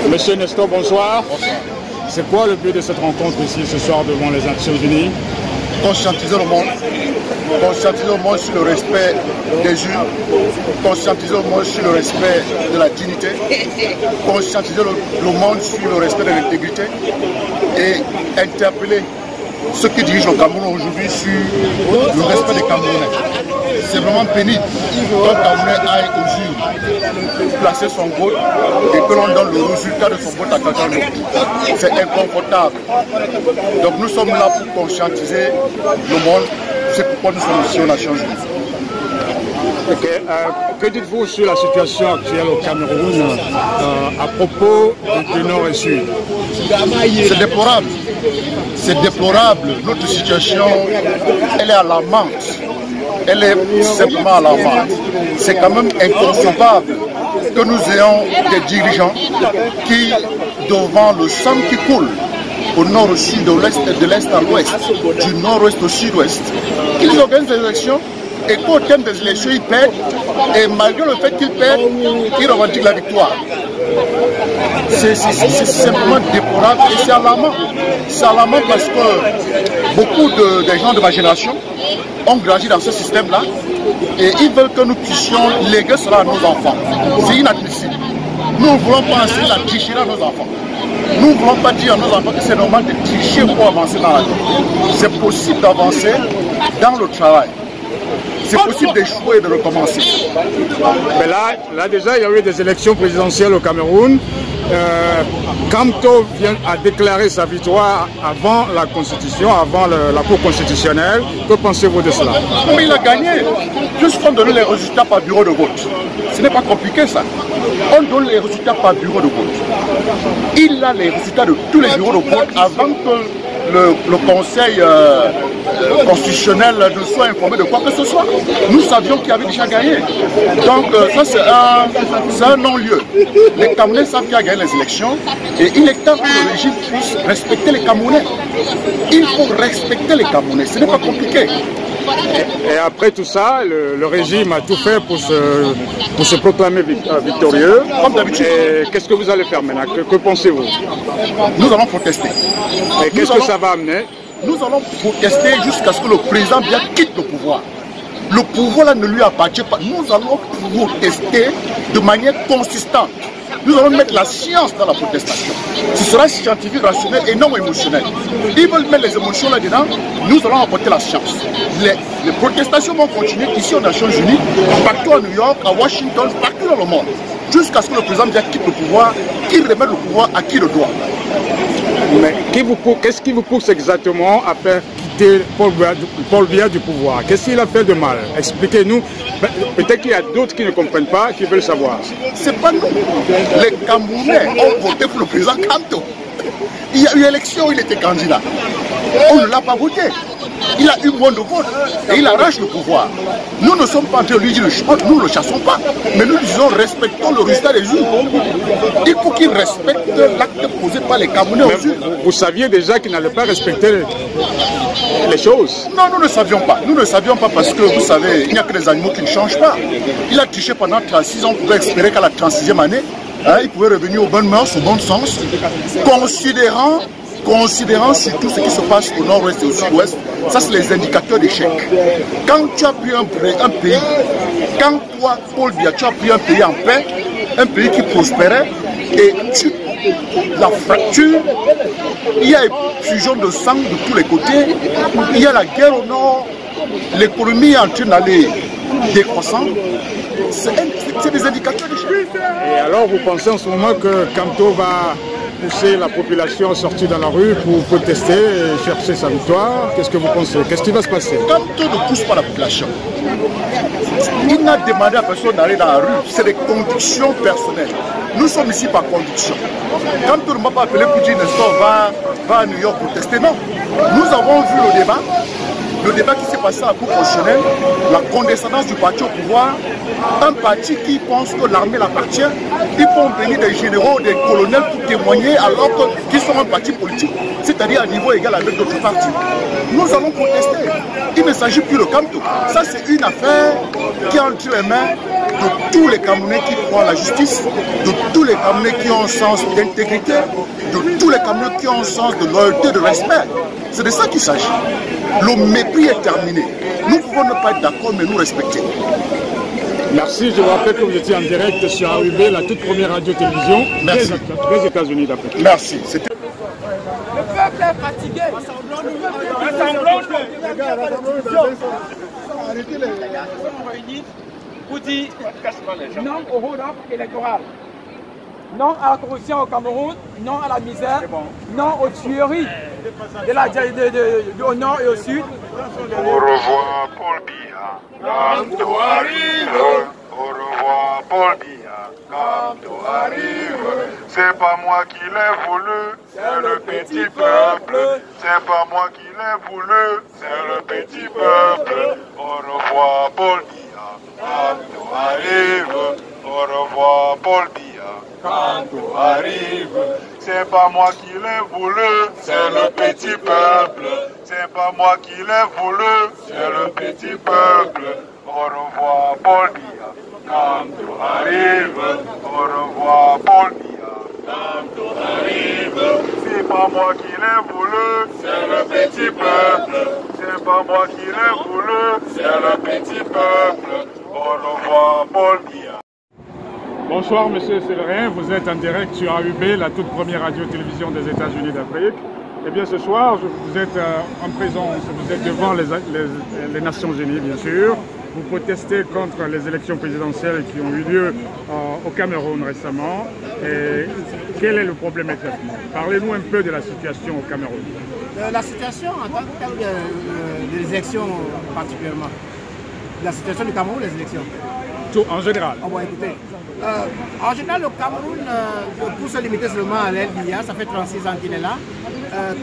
Monsieur Nestor, bonsoir. C'est quoi le but de cette rencontre ici ce soir devant les Nations Unies? Conscientiser le monde sur le respect des urnes, conscientiser le monde sur le respect de la dignité, conscientiser le monde sur le respect de l'intégrité et interpeller ceux qui dirigent le Cameroun aujourd'hui sur le respect des Camerounais. C'est vraiment pénible qu'un Camerounais aille aux urnes placer son vote et que l'on donne le résultat de son vote à quelqu'un d'autre. C'est inconfortable. Donc nous sommes là pour conscientiser le monde. C'est pourquoi nous sommes ici aux Nations Unies. Okay. Que dites-vous sur la situation actuelle au Cameroun à propos du Nord et Sud? C'est déplorable. C'est déplorable. Notre situation, elle est alarmante. Elle est simplement alarmante. C'est quand même inconcevable que nous ayons des dirigeants qui, devant le sang qui coule, au nord au sud, de l'est à l'ouest, du nord-ouest au sud-ouest, qu'ils organisent des élections et qu'au terme des élections, ils perdent, et malgré le fait qu'ils perdent, ils revendiquent la victoire. C'est simplement déplorable et c'est alarmant. C'est alarmant parce que beaucoup des gens de ma génération ont grandi dans ce système-là et ils veulent que nous puissions léguer cela à nos enfants. C'est inadmissible. Nous ne voulons pas enseigner la tricherie à nos enfants. Nous ne voulons pas dire à nos enfants que c'est normal de tricher pour avancer dans la vie. C'est possible d'avancer dans le travail. C'est possible d'échouer et de recommencer. Mais là déjà, il y a eu des élections présidentielles au Cameroun. Kamto vient à déclarer sa victoire avant la Constitution, avant la Cour constitutionnelle. Que pensez-vous de cela? Mais il a gagné. Juste qu'on donne les résultats par bureau de vote. Ce n'est pas compliqué ça. On donne les résultats par bureau de vote. Il a les résultats de tous les bureaux de vote avant que le Conseil constitutionnel ne soit informé de quoi que ce soit. Nous savions qu'il avait déjà gagné. Donc ça c'est un non-lieu. Les Camerounais savent qu'il a gagné les élections et il est temps que le régime puisse respecter les Camerounais. Il faut respecter les Camerounais, ce n'est pas compliqué. Et après tout ça, le régime a tout fait pour se proclamer victorieux. Comme d'habitude. Qu'est-ce que vous allez faire maintenant? Que pensez-vous? Nous allons protester. Et qu'est-ce que ça va amener? Nous allons protester jusqu'à ce que le président bien quitte le pouvoir. Le pouvoir là ne lui appartient pas. Nous allons protester de manière consistante. Nous allons mettre la science dans la protestation. Ce sera scientifique, rationnel et non émotionnel. Ils veulent mettre les émotions là-dedans, nous allons apporter la science. Les protestations vont continuer ici aux Nations Unies, partout à New York, à Washington, partout dans le monde, jusqu'à ce que le président quitte le pouvoir, qu'il remette le pouvoir à qui le doit. Mais qu'est-ce qui vous pousse exactement à faire quitter Paul Biya du pouvoir? Qu'est-ce qu'il a fait de mal? Expliquez-nous. Peut-être qu'il y a d'autres qui ne comprennent pas, qui veulent savoir. C'est pas nous. Les Camerounais ont voté pour le président Kamto. Il y a eu élection, il était candidat. On ne l'a pas voté. Il a eu moins de votes et il arrache le pouvoir. Nous ne sommes pas en train de lui dire nous ne le chassons pas, mais nous disons respectons le résultat des urnes. Il faut qu'il respecte l'acte posé par les Camerounais aux urnes. Vous saviez déjà qu'il n'allait pas respecter les choses? Non, nous ne savions pas. Nous ne savions pas parce que vous savez, il n'y a que les animaux qui ne changent pas. Il a triché pendant 36 ans, on pouvait espérer qu'à la 36e année, il pouvait revenir aux bonnes mœurs, au bon sens, considérant surtout ce qui se passe au nord-ouest et au sud-ouest. Ça, c'est les indicateurs d'échec. Quand tu as pris un pays, quand toi, Paul Biya, tu as pris un pays en paix, un pays qui prospérait, et la fracture, il y a fusion de sang de tous les côtés, il y a la guerre au nord, l'économie est en train d'aller décroissant. C'est des indicateurs d'échec. Et alors, vous pensez en ce moment que Kamto va pousser la population à sortir dans la rue pour protester et chercher sa victoire. Qu'est-ce que vous pensez? Qu'est-ce qui va se passer? Kamto ne pousse pas la population. Il n'a demandé à personne d'aller dans la rue. C'est des convictions personnelles. Nous sommes ici par conviction. Kamto ne m'a pas appelé pour dire va à New York protester. Non. Nous avons vu le débat qui s'est passé à la Cour constitutionnelle, la condescendance du parti au pouvoir, un parti qui pense que l'armée l'appartient, ils font venir des généraux, des colonels pour témoigner alors qu'ils sont un parti politique, c'est-à-dire à niveau égal avec d'autres partis. Nous allons contester. Il ne s'agit plus de Kamto. Ça, c'est une affaire qui est entre les mains de tous les Camerounais qui croient à la justice, de tous les Camerounais qui ont un sens d'intégrité, de tous les Camerounais qui ont un sens de loyauté, de respect. C'est de ça qu'il s'agit. Le mépris est terminé. Nous pouvons ne pas être d'accord, mais nous respecter. Merci, je vous rappelle que vous étiez en direct sur AUB, la toute première radio-télévision des États-Unis d'Afrique. Merci. Le peuple est fatigué. Pour dire non au hold-up électoral, non à la corruption au Cameroun, non à la misère, non aux tueries au nord et au sud. Au revoir Paul Biya, Kamto arrive. Au revoir Paul Biya, Kamto arrive. C'est pas moi qui l'ai voulu, c'est le petit peuple. C'est pas moi qui l'ai voulu, c'est le petit peuple. Au revoir Paul Biya, Kamto arrive. Au revoir Paul Biya, Kamto arrive. C'est pas moi qui l'ai voulu, c'est le petit peuple. C'est pas moi qui l'ai voulu, c'est le petit peuple. Au revoir Paul Biya, Kamto arrive. Au revoir Paul Biya, Kamto arrive. C'est pas moi qui l'ai voulu, c'est le petit peuple. C'est pas moi qui l'ai voulu, c'est le petit peuple. Au revoir Paul Biya. Bonsoir Monsieur Séverin, vous êtes en direct sur AUB, la toute première radio-télévision des États-Unis d'Afrique. Eh bien ce soir, vous êtes en présence, vous êtes devant les Nations Unies bien sûr. Vous protestez contre les élections présidentielles qui ont eu lieu au Cameroun récemment. Et quel est le problème exactement? Parlez-nous un peu de la situation au Cameroun. La situation en tant que des élections particulièrement. La situation du Cameroun, les élections. Tout, en général. Oh, bon, écoutez, en général, le Cameroun, pour se limiter seulement à l'LBIA, ça fait 36 ans qu'il est là.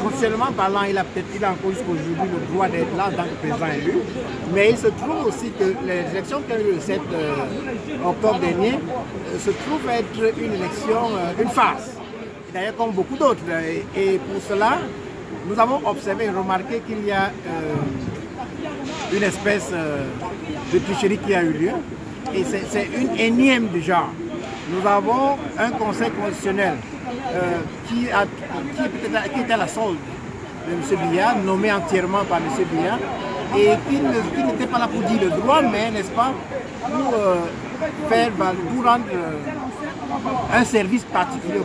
Constitutionnellement parlant, il a encore jusqu'aujourd'hui le droit d'être là en tant que président élu. Mais il se trouve aussi que les élections qui ont eu le 7 octobre dernier se trouvent être une élection, une farce. D'ailleurs, comme beaucoup d'autres. Et pour cela, nous avons observé et remarqué qu'il y a une espèce de tricherie qui a eu lieu. Et c'est une énième du genre. Nous avons un conseil constitutionnel qui était à la solde de M. Biya, nommé entièrement par M. Biya, et qui n'était pas là pour dire le droit, mais n'est-ce pas, pour rendre un service particulier de M.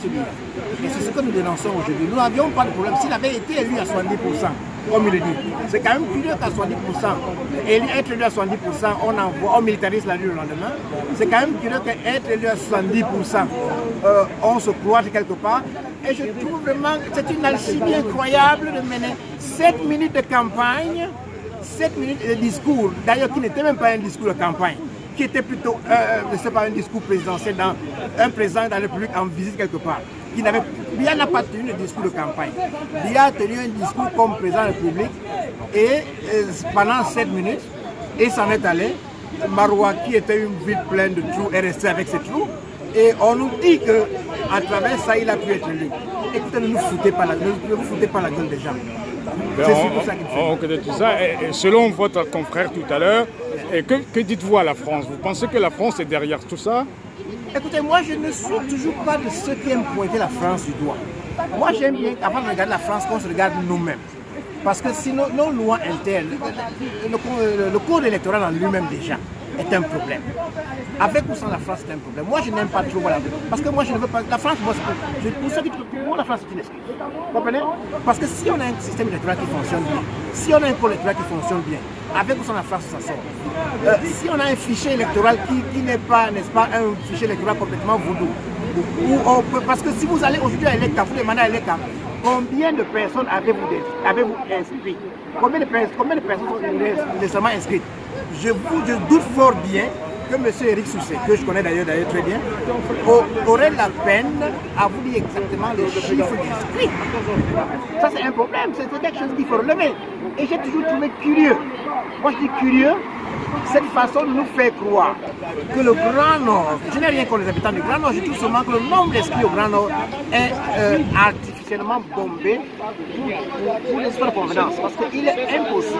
Biya. Et c'est ce que nous dénonçons aujourd'hui. Nous n'avions pas de problème. S'il avait été élu à 70%, comme il le dit, c'est quand même curieux qu'à 70%, être élu à 70%, on militarise la rue le lendemain. C'est quand même curieux qu'être élu à 70%, on se cloître quelque part. Et je trouve vraiment que c'est une alchimie incroyable de mener 7 minutes de campagne, 7 minutes de discours, d'ailleurs qui n'était même pas un discours de campagne, qui était plutôt un discours présidentiel, un président de la République en visite quelque part. Biya n'a pas tenu de discours de campagne. Biya a tenu un discours comme président de la République et pendant 7 minutes, et s'en est allé. Maroua, qui était une ville pleine de trous, est resté avec ses trous. Et on nous dit qu'à travers ça, il a pu être élu. Écoutez, ne vous foutez pas la gueule des gens. C'est surtout ça qu'il faut. On connaît tout ça. Et selon votre confrère tout à l'heure, que dites-vous à la France? Vous pensez que la France est derrière tout ça? Écoutez, moi je ne suis toujours pas de ceux qui aiment pointer la France du doigt. Moi j'aime bien, avant de regarder la France, qu'on se regarde nous-mêmes. Parce que sinon, nos lois internes, le code électoral en lui-même déjà est un problème. Avec ou sans la France, c'est un problème. Moi, je n'aime pas trop. Voilà. Parce que moi, je ne veux pas. La France, moi, pour ceux qui pour moi, la France, c'est une excuse. Vous comprenez? Parce que si on a un système électoral qui fonctionne bien, si on a un code électoral qui fonctionne bien, avec ou sans la France, ça sort. Si on a un fichier électoral qui n'est pas, n'est-ce pas, un fichier électoral complètement voodoo, Parce que si vous allez aujourd'hui à l'ECA, vous demandez à l'ECA, combien de personnes avez-vous inscrit? Combien de personnes sont récemment inscrites? Je doute fort bien que M. Eric Sousset, que je connais d'ailleurs très bien, aurait la peine à vous dire exactement les chiffres inscrits. Ça c'est un problème, c'est quelque chose qu'il faut relever. Et j'ai toujours trouvé curieux. Moi je dis curieux, cette façon de nous faire croire que le Grand Nord, je n'ai rien contre les habitants du Grand Nord, je trouve seulement que le nombre d'inscrits au Grand Nord est artificiellement bombé pour les histoires de convenance. Parce qu'il est impossible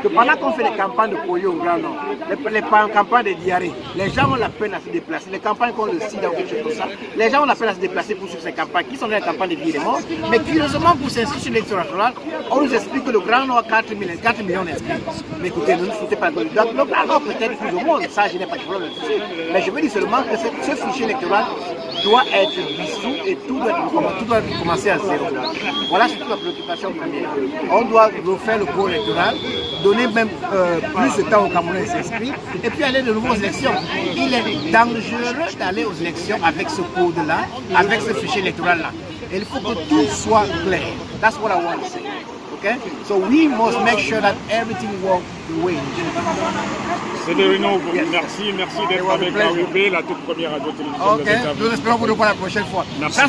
que pendant qu'on fait des campagnes de polio au Grand Nord, les campagnes de diarrhée, les gens ont la peine à se déplacer, les campagnes contre le sida ou quelque chose comme ça, les gens ont la peine à se déplacer pour suivre ces campagnes qui sont des campagnes de vie et de mort. Mais curieusement, pour s'inscrire sur l'élection nationale, on nous explique que le Grand Nord a 4 millions d'inscrits. Mais écoutez, ne nous foutez pas de le Grand Nord peut-être plus au monde, ça je n'ai pas de problème dessus. Mais je veux dire seulement que ce fichier électoral doit être dissous et tout doit commencer à zéro. Voilà surtout la préoccupation première. On doit refaire le corps électoral, donner même plus de temps aux Camerounais s'inscrire et puis aller de nouveau aux élections. Il est dangereux d'aller aux élections avec ce code-là, avec ce fichier électoral-là. Et il faut que tout soit clair. That's what I want to say. Okay? So we must make sure that everything works the way it should. Cédérino, merci d'être avec AWB, la toute première radio-télévision. Ok, nous espérons vous revoir la prochaine fois. Merci.